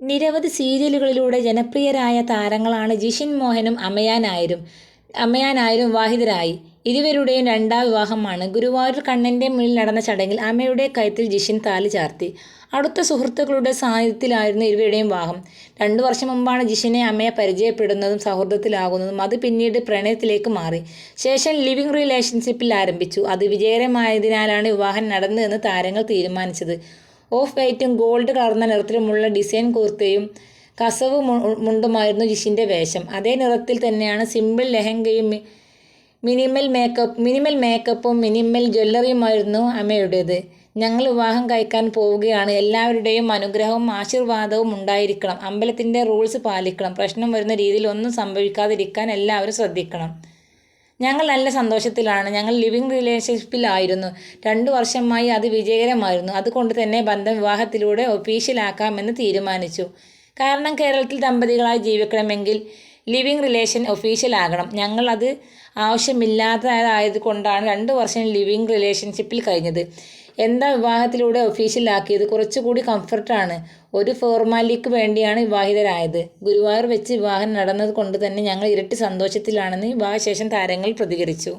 നിരവധി സീരിയലുകളിലൂടെ ജനപ്രിയരായ താരങ്ങളാണ് ജിഷിൻ മോഹനും അമയാനായരും വിവാഹിതരായി. ഇരുവരുടെയും രണ്ടാം വിവാഹമാണ്. ഗുരുവായൂർ കണ്ണന്റെ മുന്നിൽ നടന്ന ചടങ്ങിൽ അമയുടെ കഴുത്തിൽ ജിഷിൻ താലി ചാർത്തി. അടുത്ത സുഹൃത്തുക്കളുടെ സാന്നിധ്യത്തിലായിരുന്നു ഇരുവരുടെയും വിവാഹം. 2 വർഷം മുമ്പാണ് ജിഷിനെ അമയ പരിചയപ്പെടുന്നതും സൗഹൃദത്തിലാകുന്നതും. അത് പിന്നീട് പ്രണയത്തിലേക്ക് മാറി. ശേഷം ലിവിംഗ് റിലേഷൻഷിപ്പിൽ ആരംഭിച്ചു. അത് വിജയകരമായതിനാലാണ് വിവാഹം നടന്നതെന്ന് താരങ്ങൾ തീരുമാനിച്ചത്. ഓഫ് വൈറ്റും ഗോൾഡ് കലർന്ന നിറത്തിലുമുള്ള ഡിസൈൻ കുർത്തയും കസവ് മുണ്ടുമായിരുന്നു ജിഷിൻ്റെ വേഷം. അതേ നിറത്തിൽ തന്നെയാണ് സിമ്പിൾ ലെഹങ്കയും മിനിമൽ മേക്കപ്പും മിനിമൽ ജ്വല്ലറിയുമായിരുന്നു അമയുടേത്. ഞങ്ങൾ വിവാഹം കഴിക്കാൻ പോവുകയാണ്. എല്ലാവരുടെയും അനുഗ്രഹവും ആശീർവാദവും ഉണ്ടായിരിക്കണം. അമ്പലത്തിൻ്റെ റൂൾസ് പാലിക്കണം. പ്രശ്നം വരുന്ന രീതിയിൽ ഒന്നും സംഭവിക്കാതിരിക്കാൻ എല്ലാവരും ശ്രദ്ധിക്കണം. ഞങ്ങൾ നല്ല സന്തോഷത്തിലാണ്. ഞങ്ങൾ ലിവിംഗ് റിലേഷൻഷിപ്പിലായിരുന്നു. 2 വർഷമായി അത് വിജയകരമായിരുന്നു. അതുകൊണ്ട് തന്നെ ബന്ധം വിവാഹത്തിലൂടെ ഒഫീഷ്യലാക്കാമെന്ന് തീരുമാനിച്ചു. കാരണം കേരളത്തിൽ ദമ്പതികളായി ജീവിക്കണമെങ്കിൽ ലിവിംഗ് റിലേഷൻ ഒഫീഷ്യലാകണം. ഞങ്ങൾ അത് ആവശ്യമില്ലാത്തതായത് കൊണ്ടാണ് 2 വർഷം ലിവിംഗ് റിലേഷൻഷിപ്പിൽ കഴിഞ്ഞത്. എന്താ വിവാഹത്തിലൂടെ ഒഫീഷ്യലാക്കിയത്? കുറച്ചുകൂടി കംഫർട്ടാണ്. ഒരു ഫോർമാലിറ്റിക്ക് വേണ്ടിയാണ് വിവാഹിതരായത്. ഗുരുവായൂർ വെച്ച് വിവാഹം നടന്നത് കൊണ്ട് തന്നെ ഞങ്ങൾ ഇരട്ടി സന്തോഷത്തിലാണെന്ന് വിവാഹശേഷം താരങ്ങൾ പ്രതികരിച്ചു.